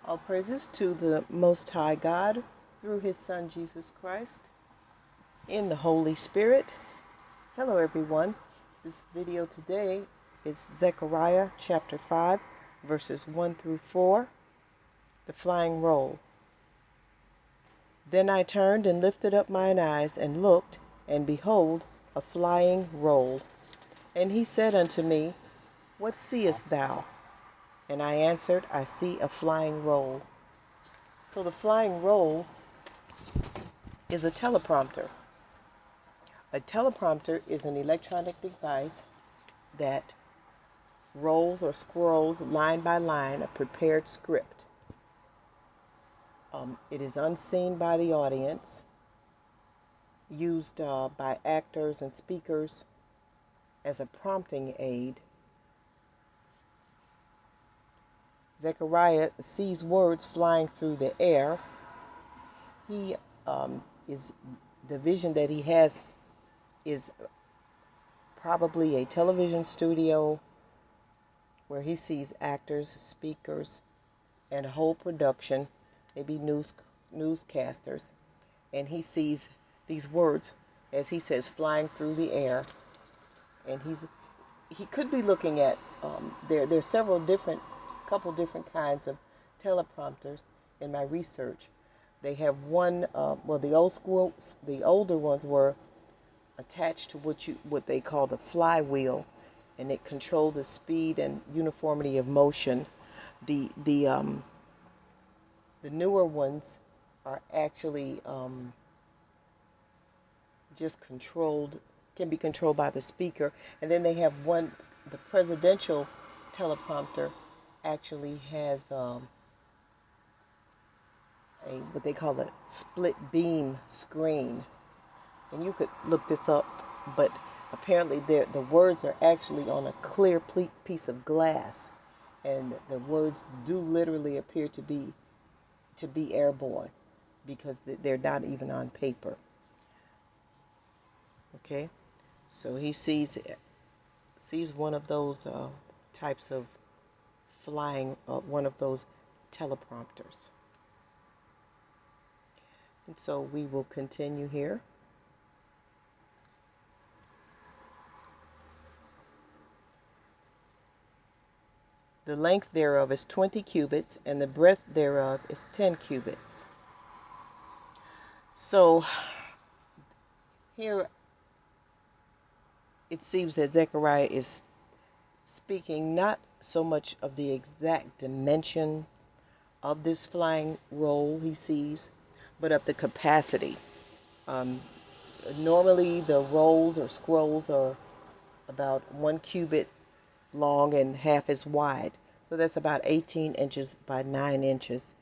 All praises to the Most High God through His Son Jesus Christ in the Holy Spirit. Hello everyone. This video today is Zechariah chapter 5 verses 1 through 4, the flying roll. Then I turned and lifted up mine eyes and looked, and behold, a flying roll. And he said unto me, What seest thou? And I answered, I see a flying roll. So the flying roll is a teleprompter. A teleprompter is an electronic device that rolls or scrolls line by line a prepared script. It is unseen by the audience, used by actors and speakers as a prompting aid. Zechariah sees words flying through the air. The vision that he has is probably a television studio where he sees actors, speakers, and a whole production, maybe newscasters, and he sees these words, as he says, flying through the air. And he could be looking at there's couple different kinds of teleprompters in my research. They have one, the older ones were attached to what they call the flywheel, and it controlled the speed and uniformity of motion. The newer ones are actually just can be controlled by the speaker. And then they have one, the presidential teleprompter actually has what they call a split beam screen. And you could look this up, but apparently the words are actually on a clear piece of glass, and the words do literally appear to be airborne because they're not even on paper. Okay, so he sees one of those types of flying, one of those teleprompters. And so we will continue here. The length thereof is 20 cubits, and the breadth thereof is 10 cubits. So here it seems that Zechariah is speaking not so much of the exact dimension of this flying roll he sees, but of the capacity. Normally the rolls or scrolls are about 1 cubit long and half as wide. So that's about 18 inches by 9 inches.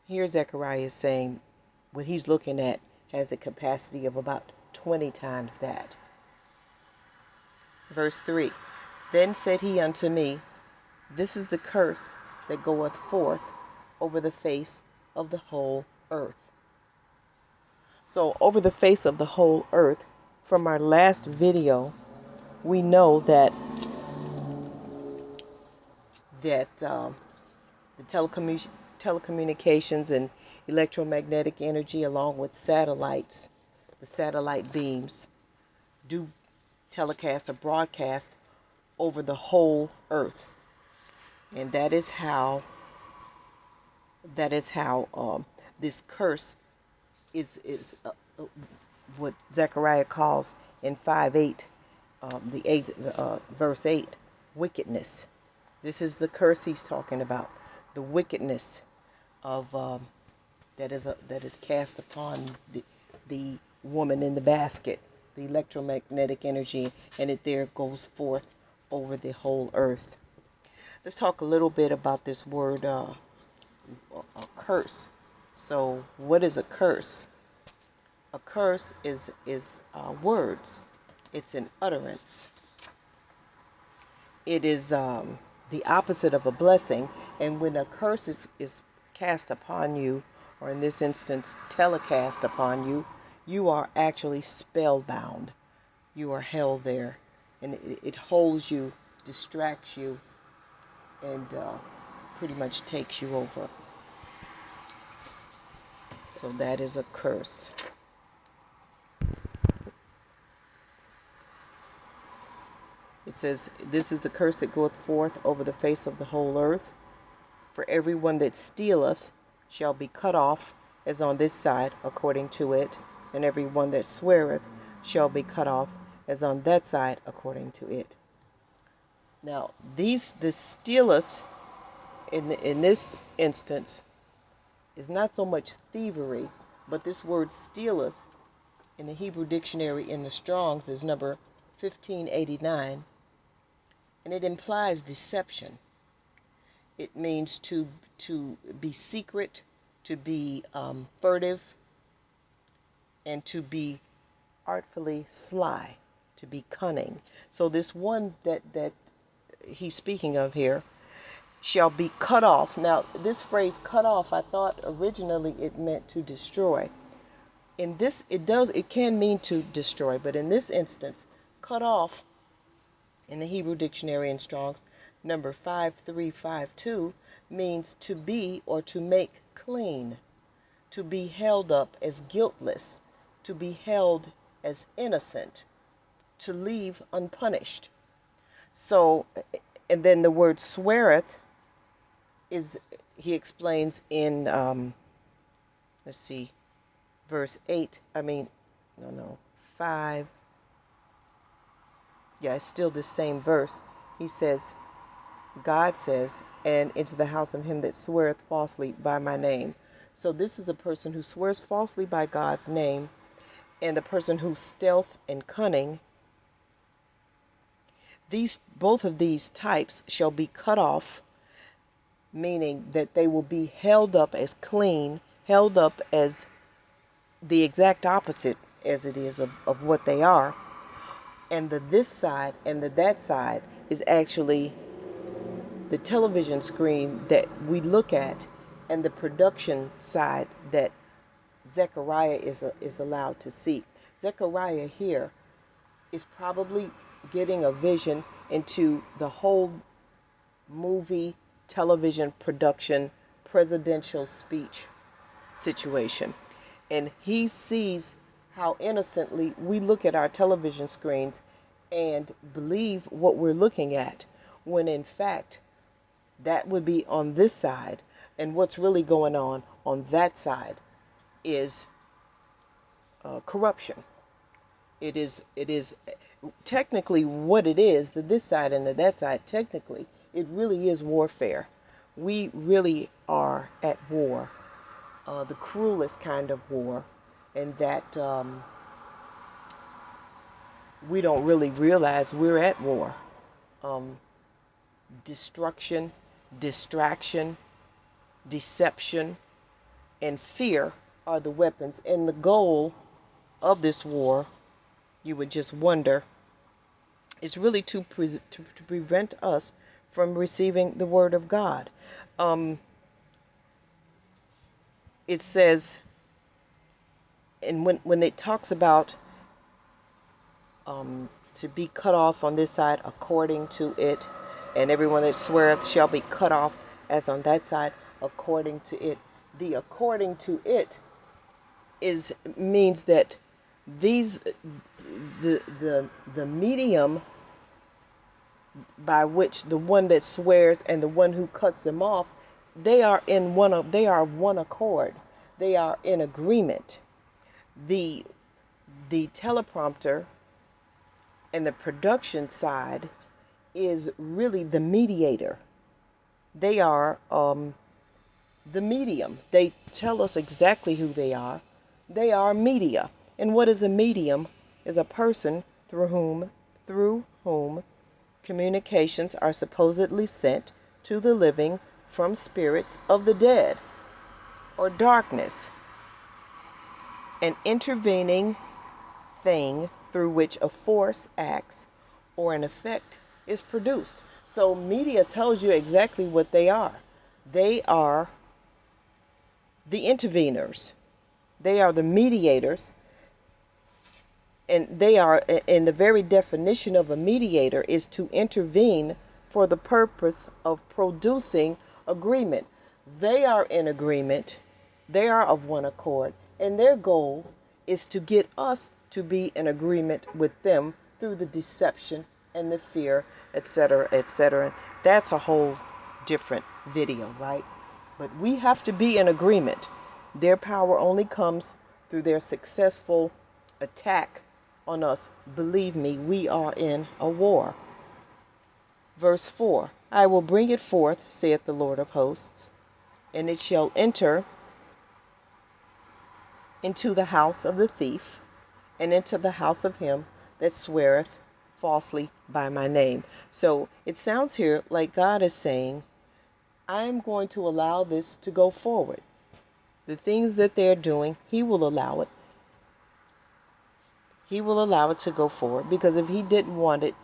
Here Zechariah is saying what he's looking at has the capacity of about 20 times that. Verse 3, Then said he unto me, This is the curse that goeth forth over the face of the whole earth. So over the face of the whole earth, from our last video, we know that the telecommunications and electromagnetic energy, along with satellites, the satellite beams, do telecast or broadcast over the whole earth. And that is how this curse is what Zechariah calls in 5:8, the 8th verse 8, wickedness. This is the curse he's talking about, the wickedness of that is cast upon the woman in the basket, the electromagnetic energy, and it there goes forth over the whole earth. Let's talk a little bit about this word a curse. So what is a curse? A curse is words. It's an utterance. It is the opposite of a blessing. And when a curse is cast upon you, or in this instance telecast upon you, you are actually spellbound. You are held there, and it holds you, distracts you, and pretty much takes you over. So that is a curse. It says, "This is the curse that goeth forth over the face of the whole earth. For every one that stealeth shall be cut off as on this side according to it, and every one that sweareth shall be cut off as on that side according to it." Now, the stealeth in this instance is not so much thievery, but this word stealeth in the Hebrew dictionary in the Strong's is number 1589, and it implies deception. It means to be secret, to be furtive, and to be artfully sly, to be cunning. So this one that he's speaking of here shall be cut off. Now, this phrase "cut off," I thought originally it meant to destroy. In this, it can mean to destroy, but in this instance, cut off in the Hebrew dictionary in Strong's number 5352 means to be or to make clean, to be held up as guiltless, to be held as innocent, to leave unpunished. So, and then the word sweareth is, he explains in, let's see, verse 8, 5. Yeah, it's still the same verse. He says, God says, "And into the house of him that sweareth falsely by my name." So this is a person who swears falsely by God's name, and the person who's stealth and cunning. Both of these types shall be cut off, meaning that they will be held up as clean, held up as the exact opposite as it is of what they are. And the this side and the that side is actually the television screen that we look at, and the production side that Zechariah is allowed to see. Zechariah here is probably getting a vision into the whole movie, television production, presidential speech situation. And he sees how innocently we look at our television screens and believe what we're looking at, when in fact that would be on this side, and what's really going on that side is corruption. It is technically what it is, the this side and the that side, technically it really is warfare. We really are at war, the cruelest kind of war, and that we don't really realize we're at war. Destruction, distraction, deception, and fear are the weapons. And the goal of this war, you would just wonder, is really to prevent us from receiving the word of God. It says, and when it talks about to be cut off on this side according to it, and everyone that sweareth shall be cut off as on that side according to it. The according to it means that the medium by which the one that swears and the one who cuts them off, they are one accord. They are in agreement. The teleprompter and the production side is really the mediator. They are the medium. They tell us exactly who they are. They are media. And what is a medium? Is a person through whom communications are supposedly sent to the living from spirits of the dead or darkness. An intervening thing through which a force acts or an effect is produced. So media tells you exactly what they are. They are the interveners. They are the mediators. And they are, in the very definition of a mediator, is to intervene for the purpose of producing agreement. They are in agreement They are of one accord, and their goal is to get us to be in agreement with them through the deception and the fear, etc., etc. That's a whole different video, right? But we have to be in agreement. Their power only comes through their successful attack on us. Believe me, we are in a war. Verse 4, I will bring it forth, saith the Lord of hosts, and it shall enter into the house of the thief, and into the house of him that sweareth falsely by my name. So it sounds here like God is saying, I'm going to allow this to go forward. The things that they're doing, He will allow it. He will allow it to go forward, because if He didn't want it,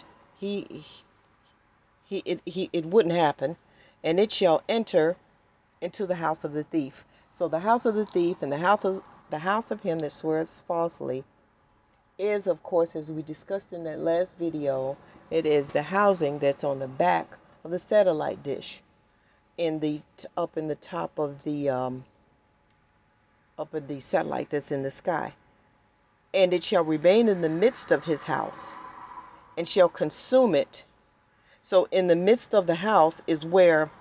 it wouldn't happen. And it shall enter into the house of the thief. So the house of the thief and the house of him that swears falsely is, of course, as we discussed in that last video, it is the housing that's on the back of the satellite dish, up in the top of the up in the satellite that's in the sky. And it shall remain in the midst of his house, and shall consume it. So in the midst of the house is where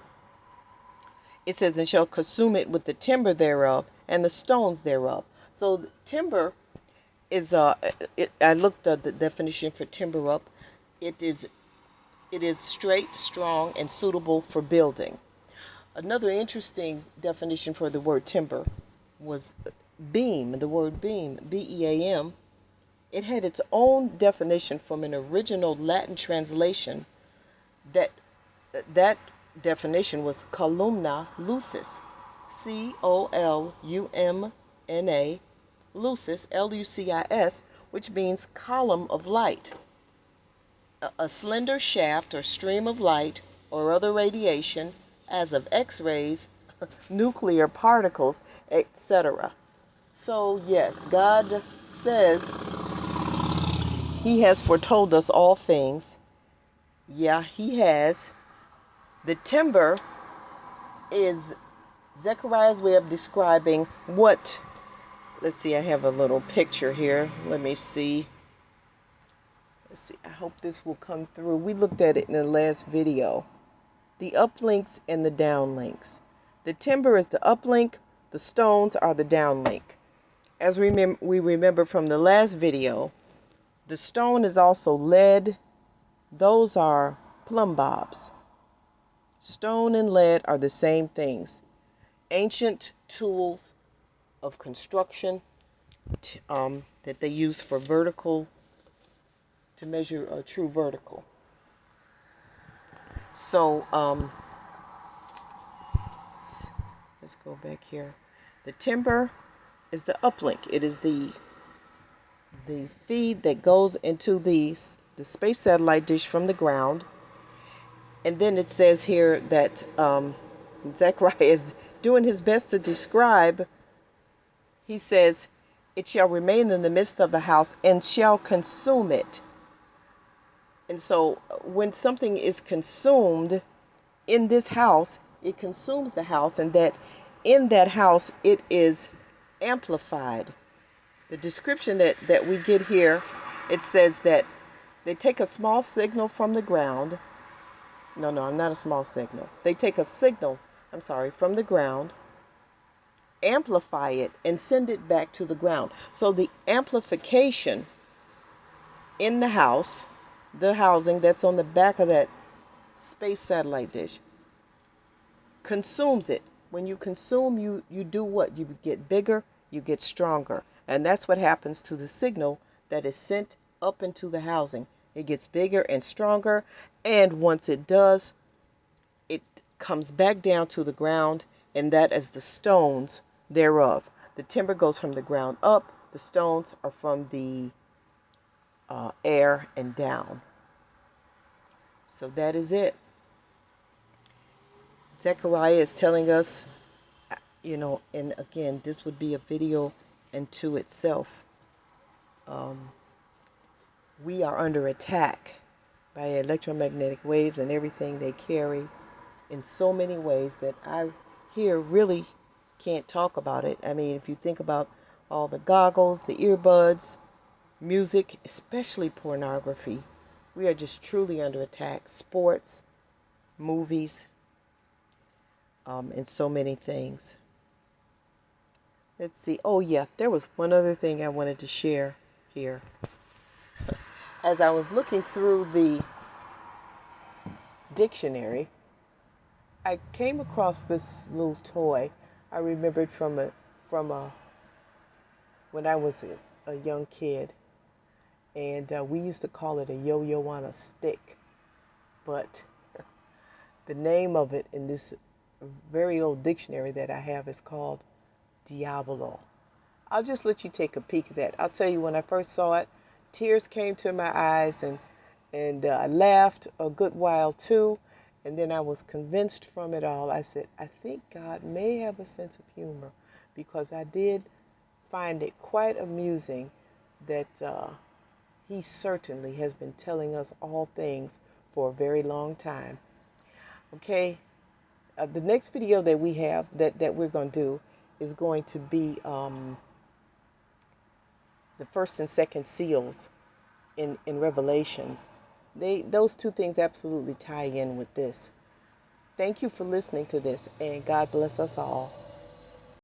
it says, and shall consume it with the timber thereof and the stones thereof. So timber is I looked at the definition for timber up. It is straight, strong, and suitable for building. Another interesting definition for the word timber was beam. The word beam, B-E-A-M. It had its own definition from an original Latin translation. That definition was columna lucis, C-O-L-U-M-N-A, lucis, L-U-C-I-S, which means column of light. A slender shaft or stream of light or other radiation, as of X-rays, nuclear particles, etc. So yes, God says He has foretold us all things. Yeah, He has. The timber is Zechariah's way of describing what. Let's see, I have a little picture here. Let me see. Let's see, I hope this will come through. We looked at it in the last video. The uplinks and the downlinks. The timber is the uplink, the stones are the downlink. As we remember from the last video, the stone is also lead. Those are plumb bobs. Stone and lead are the same things. Ancient tools of construction that they use for vertical, to measure a true vertical. So let's go back here. The timber is the uplink. It is the feed that goes into the space satellite dish from the ground. And then it says here that Zechariah is doing his best to describe. He says, it shall remain in the midst of the house and shall consume it. And so when something is consumed in this house, it consumes the house, and that in that house it is amplified. The description that we get here, it says that they take a small signal from the ground. No, not a small signal. They take a signal, from the ground, amplify it, and send it back to the ground. So the amplification in the house, the housing that's on the back of that space satellite dish, consumes it. When you consume, you do what? You get bigger, you get stronger. And that's what happens to the signal that is sent up into the housing. It gets bigger and stronger, and once it does, it comes back down to the ground, and that is the stones thereof. The timber goes from the ground up, the stones are from the air and down. So that is it. Zechariah is telling us, and again, this would be a video unto itself. We are under attack by electromagnetic waves and everything they carry in so many ways that I here really can't talk about it. I mean, if you think about all the goggles, the earbuds, music, especially pornography, we are just truly under attack. Sports, movies, and so many things. Let's see. Oh, yeah, there was one other thing I wanted to share here. As I was looking through the dictionary, I came across this little toy. I remembered from when I was a young kid, and we used to call it a yo-yo on a stick. But the name of it in this very old dictionary that I have is called Diabolo. I'll just let you take a peek at that. I'll tell you, when I first saw it, tears came to my eyes, and I laughed a good while too. And then I was convinced from it all. I said, I think God may have a sense of humor, because I did find it quite amusing that He certainly has been telling us all things for a very long time. Okay, the next video that we have that we're going to do is going to be the first and second seals in Revelation. Those two things absolutely tie in with this. Thank you for listening to this, and God bless us all.